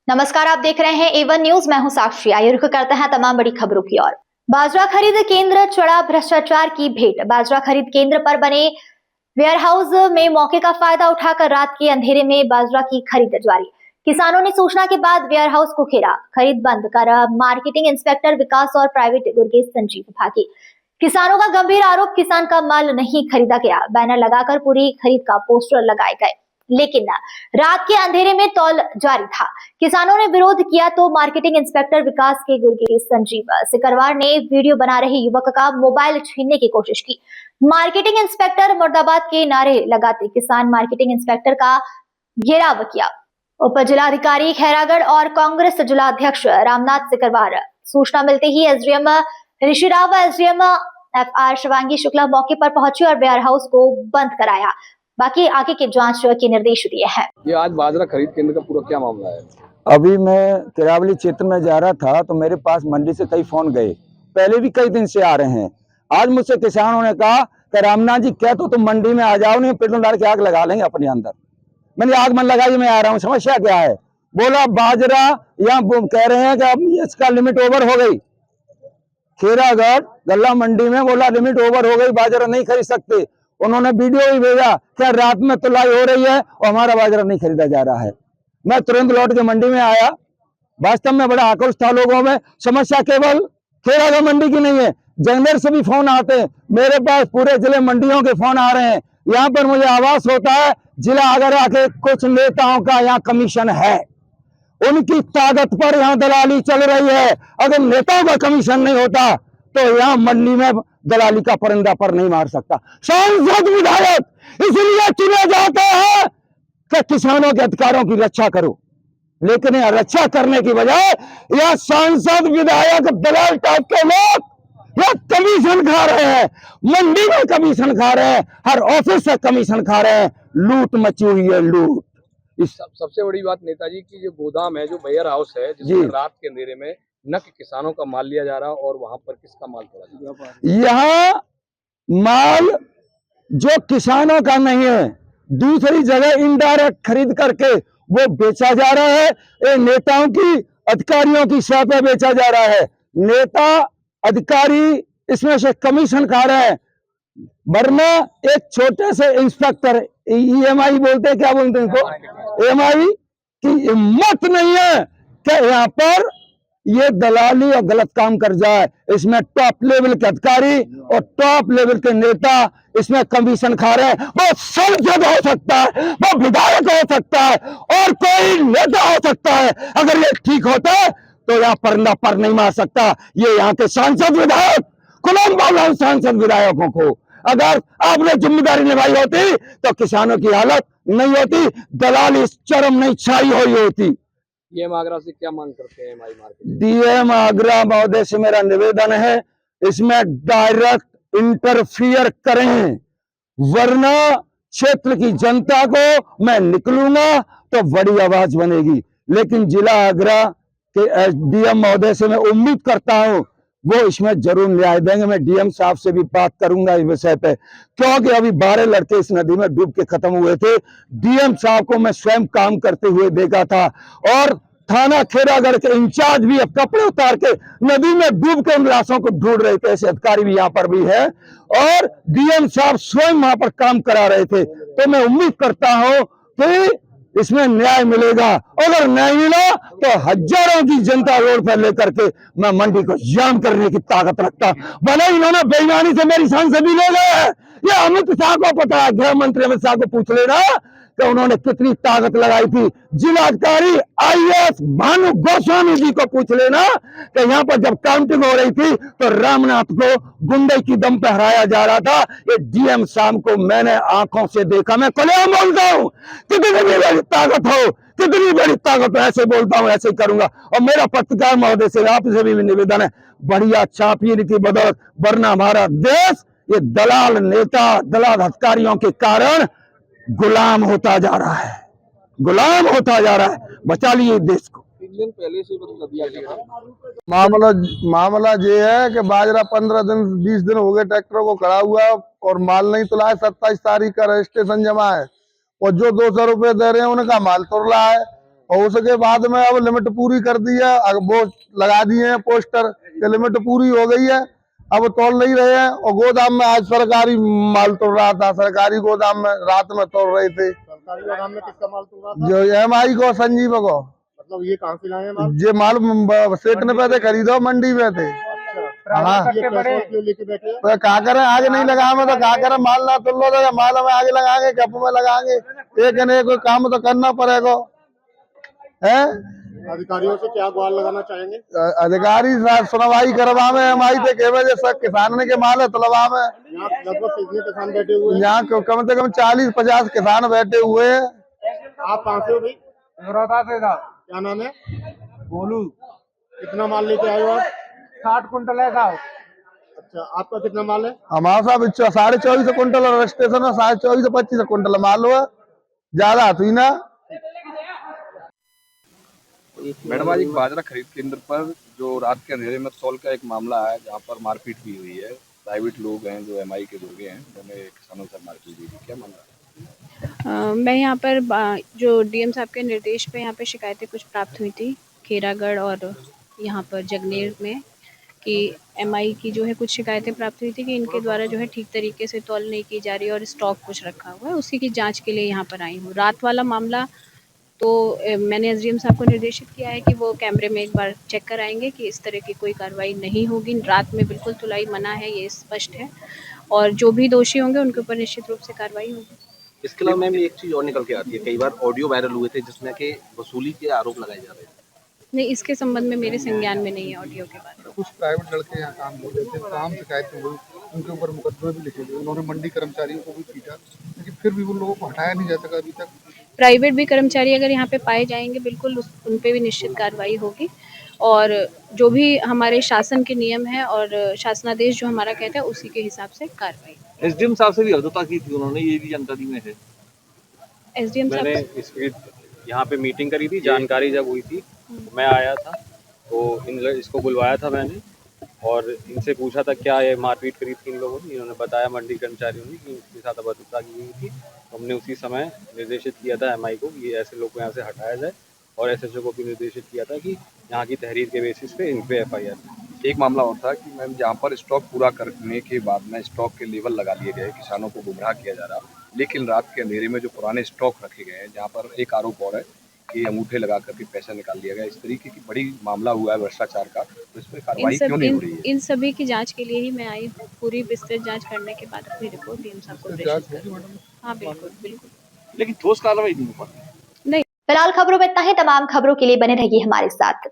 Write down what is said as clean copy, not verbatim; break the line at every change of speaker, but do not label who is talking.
नमस्कार, आप देख रहे हैं A1 न्यूज। मैं हूं साक्षी। आइए रुख करते हैं तमाम बड़ी खबरों की ओर। बाजरा खरीद केंद्र चढ़ा भ्रष्टाचार की भेंट। बाजरा खरीद केंद्र पर बने वेयरहाउस में मौके का फायदा उठाकर रात के अंधेरे में बाजरा की खरीद जारी। किसानों ने सूचना के बाद वेयरहाउस को घेरा, खरीद बंद कर मार्केटिंग इंस्पेक्टर विकास और प्राइवेट गुरगेज संजीव भागी। किसानों का गंभीर आरोप, किसान का माल नहीं खरीदा गया। बैनर लगाकर पूरी खरीद का पोस्टर लगाए गए, लेकिन रात के अंधेरे में तौल जारी था। किसानों ने विरोध किया तो मार्केटिंग इंस्पेक्टर विकास के गुरगेज संजीव सिकरवार ने वीडियो बना रहे युवक का मोबाइल छीनने की कोशिश की। मार्केटिंग इंस्पेक्टर मुर्दाबाद के नारे लगाते किसान मार्केटिंग इंस्पेक्टर का घेराव किया। उप जिलाधिकारी खैरागढ़ और कांग्रेस जिला अध्यक्ष रामनाथ सिकरवार सूचना मिलते ही SDM Rishirao, SDM FR Shivangi Shukla मौके पर पहुंचे और वेयर हाउस को बंद कराया। बाकी आगे की जांच के निर्देश दिए हैं।
ये आज बाजरा खरीद केंद्र का पूरा क्या मामला है?
अभी मैं किरावली क्षेत्र में जा रहा था तो मेरे पास मंडी से कई फोन गए, पहले भी कई दिन से आ रहे हैं। आज मुझसे किसानों ने कहा कि रामनाथ जी क्या तो तुम मंडी में आ जाओ, नहीं पेट्रोल डाल के आग लगा लेंगे अपने अंदर। मैंने आग मन लगाई, मैं आ रहा हूँ, समस्या क्या है? बोला बाजरा यहाँ कह रहे हैं कि अब इसका लिमिट ओवर हो गई। खैरागढ़ गल्ला मंडी में बोला लिमिट ओवर हो गई, बाजरा नहीं खरीद सकते। उन्होंने वीडियो भी भेजा क्या रात में तुलाई हो रही है और हमारा बाजरा नहीं खरीदा जा रहा है। मैं तुरंत लौट के मंडी में आया। वास्तव में बड़ा आक्रोश था लोगों में। समस्या केवल खैरागढ़ मंडी की नहीं है, जंगलेर से भी फोन आते हैं मेरे पास, पूरे जिले मंडियों के फोन आ रहे हैं। यहाँ पर मुझे आभास होता है जिला अगर आके कुछ नेताओं का यहाँ कमीशन है, उनकी ताकत पर यहाँ दलाली चल रही है। अगर नेताओं का कमीशन नहीं होता तो यहाँ मंडी में दलाली का परिंदा पर नहीं मार सकता। सांसद विधायक इसलिए चुने जाते हैं कि किसानों के अधिकारों की रक्षा करो, लेकिन यह रक्षा करने की बजाय यह सांसद विधायक दलाल टाइप के लोग यह कमीशन खा रहे हैं, मंडी में कमीशन खा रहे हैं, हर ऑफिस से कमीशन खा रहे हैं। लूट मची हुई है, लूट।
इस सबसे बड़ी बात नेताजी की जो गोदाम है, जो वेयर हाउस है, जिसमें रात के अंधेरे में न कि किसानों का माल लिया जा रहा और वहां पर किसका माल पड़ा?
यहाँ माल जो किसानों का नहीं है, दूसरी जगह इनडायरेक्ट खरीद करके वो बेचा जा रहा है। ये नेताओं की, अधिकारियों की सह पे बेचा जा रहा है। नेता अधिकारी इसमें से कमीशन खा रहे हैं, वरना एक छोटे से इंस्पेक्टर EMI बोलते हैं, क्या बोलते हैं इनको, EMI की हिम्मत नहीं है कि यहाँ पर ये दलाली और गलत काम कर जाए। इसमें टॉप लेवल के अधिकारी और टॉप लेवल के नेता इसमें कमीशन खा रहे हैं। वो सांसद हो सकता है, वो विधायक हो सकता है और कोई नेता हो सकता है। अगर ये ठीक होता है तो यहाँ परिंदा पर नहीं मार सकता। ये यहाँ के सांसद विधायक गुलाम बाबू सांसद विधायकों को अगर आपने जिम्मेदारी निभाई होती तो किसानों की हालत नहीं होती, दलाली चरम नहीं छाई हुई होती।
डीएम आगरा से क्या मांग करते हैं मार्केट?
डीएम आगरा महोदय से मेरा निवेदन है, इसमें डायरेक्ट इंटरफियर करें, वरना क्षेत्र की जनता को मैं निकलूंगा तो बड़ी आवाज बनेगी। लेकिन जिला आगरा के डीएम महोदय से मैं उम्मीद करता हूं वो इसमें जरूर न्याय देंगे। मैं डीएम साहब से भी बात करूंगा इस विषय पे, क्योंकि अभी 12 लड़के इस नदी में डूब के खत्म हुए थे। डीएम साहब को मैं स्वयं काम करते हुए देखा था और थाना खैरागढ़ के इंचार्ज भी अब कपड़े उतार के नदी में डूब के उन लाशों को ढूंढ रहे थे। ऐसे अधिकारी भी यहाँ पर भी है और डीएम साहब स्वयं वहां पर काम करा रहे थे। तो मैं उम्मीद करता हूं कि इसमें न्याय मिलेगा। अगर न्याय मिला तो हजारों की जनता रोड पर लेकर के मैं मंडी को जाम करने की ताकत रखता। भले इन्होंने बेईमानी से मेरी सांसदी ले गए, ये अमित शाह को पता है, गृह मंत्री अमित शाह को पूछ लेना कि उन्होंने कितनी ताकत लगाई थी। जिलाधिकारी IAS भानु गोस्वामी जी को पूछ लेना कि यहाँ पर जब काउंटिंग हो रही थी तो रामनाथ को गुंडे की दम पे हराया जा रहा था। ये डीएम साहब को मैंने आंखों से देखा। मैं खुलेआम बोलता हूँ, कितनी भी बड़ी ताकत हो, कितनी बड़ी ताकत हो, ऐसे बोलता हूँ, ऐसे करूंगा। और मेरा पत्रकार महोदय से आपसे भी निवेदन है, बढ़िया छापिए की बदौलत, वरना हमारा देश ये दलाल नेता, दलाल अधिकारियों के कारण गुलाम होता जा रहा है, गुलाम होता जा रहा है। बचा लिए देश को।
3 दिन पहले से बता दिया गया।
मामला ये है कि बाजरा 15 दिन 20 दिन हो गए ट्रैक्टरों को खड़ा हुआ और माल नहीं तुला है। 27 तारीख का रजिस्ट्रेशन जमा है और जो 200 रुपए दे रहे हैं उनका माल तुला है। और उसके बाद में अब लिमिट पूरी कर दी है, अब वो लगा दिए हैं पोस्टर कि लिमिट पूरी हो गई है, अब तोड़ नहीं रहे हैं। और गोदाम में आज सरकारी माल तोड़ रहा था, सरकारी गोदाम में रात में तोड़ रहे थे।
सरकारी गोदाम में किसका माल तोड़ रहा था?
जो MI को, संजीव को।
मतलब ये कहाँ से लाए हैं माल?
ये माल सेठ ने पैसे खरीदो, मंडी में थे। हाँ,
ये पैसे क्यों लेके बैठे हैं?
तो क्या करें, आगे नहीं लगा में तो क्या करें, माल ना तुल लो तो माल में आगे लगाएंगे, कप में लगाएंगे, एक न एक काम तो करना पड़ेगा है।
अधिकारियों से क्या गुहार लगाना चाहेंगे?
अधिकारी सुनवाई करवा में MI पे के वजह से किसान ने के माल है तलवा में।
यहाँ लगभग कितने किसान बैठे हुए हैं?
यहाँ कम से कम 40-50 किसान बैठे हुए हैं।
आप कहाँ से हो भाई? क्या नाम है?
बोलू।
कितना माल लेके आए हो आप?
60 कुंटल है साहब।
अच्छा, आपका कितना माल है?
हमारा साहब 24.5 क्विंटल और स्टेशन में 24.5 से 25 क्विंटल माल हुआ, ज्यादा हुई ना।
मैडम, आज एक बाजरा खरीद केंद्र पर जो रात के अंधेरे में तौल का एक मामला है, जहां पर मारपीट भी हुई है। प्राइवेट लोग हैं जो MI के लोग हैं, उन्होंने किसानों से मारपीट हुई थी, क्या मामला है?
मैं यहाँ पर जो DM साहब के निर्देश पे यहाँ पे शिकायतें कुछ प्राप्त हुई थी खेरागढ़ और यहाँ पर जगनेर में कि MI की जो है कुछ शिकायतें प्राप्त हुई थी कि इनके द्वारा जो है ठीक तरीके से तौल नहीं की जा रही है और स्टॉक कुछ रखा हुआ है, उसी की जांच के लिए यहाँ पर आई हूँ। रात वाला मामला तो मैंने SDM साहब को निर्देशित किया है कि वो कैमरे में एक बार चेक कराएंगे कि इस तरह की कोई कार्रवाई नहीं होगी। रात में बिल्कुल तुलाई मना है, ये स्पष्ट है, और जो भी दोषी होंगे उनके ऊपर निश्चित रूप से कार्रवाई होगी।
इसके अलावा मैम एक चीज और निकल के आती है, कई बार ऑडियो वायरल हुए थे जिसमें कि वसूली के आरोप लगाए जा रहे थे।
नहीं, इसके संबंध में मेरे संज्ञान में नहीं है ऑडियो के बारे में।
कुछ प्राइवेट लड़के यहाँ काम करते थे, काम शिकायतें हुई, उनके ऊपर मुकदमे भी लिखे गए, उन्होंने मंडी कर्मचारियों को भी पीटा, लेकिन फिर भी उन लोगों को हटाया नहीं जा सका अभी तक।
प्राइवेट भी कर्मचारी अगर यहाँ पे पाए जाएंगे बिल्कुल उन पे भी निश्चित कार्रवाई होगी, और जो भी हमारे शासन के नियम है और शासनादेश जो हमारा कहता है उसी के हिसाब से कार्रवाई।
SDM साहब से भी अर्धता की थी उन्होंने, ये भी जानकारी में है।
SDM
मैंने
साहब
इसकी यहाँ पे मीटिंग करी थी, जानकारी जब हुई थी मैं आया था, तो इसको बुलवाया था मैंने और इनसे पूछा था क्या ये मारपीट करी थी इन लोगों ने। इन्होंने बताया मंडी कर्मचारियों ने कि इनके साथ अभद्रता की हुई थी। हमने उसी समय निर्देशित किया था MI को कि ऐसे लोग को यहाँ से हटाया जाए, और SHO को भी निर्देशित किया था कि यहाँ की तहरीर के बेसिस पे इन पे FIR।
एक मामला और था कि मैम, जहाँ पर स्टॉक पूरा करने के बाद में स्टॉक के लेवल लगा दिए गए, किसानों को गुमराह किया जा रहा, लेकिन रात के अंधेरे में जो पुराने स्टॉक रखे गए हैं, जहाँ पर एक आरोप और है कि अंगूठे लगा करके पैसा निकाल लिया गया, इस तरीके की बड़ी मामला हुआ है भ्रष्टाचार का, तो इस पर कार्रवाई क्यों नहीं हो रही है?
इन सभी की जांच के लिए ही मैं आई हूँ। पूरी विस्तृत जांच करने के बाद अपनी रिपोर्ट DM साहब को प्रेषित करूँगी। हाँ बिल्कुल बिल्कुल,
लेकिन ठोस कार्रवाई नहीं हो पाती।
फिलहाल खबरों में इतना ही। तमाम खबरों के लिए बने रहिए हमारे साथ।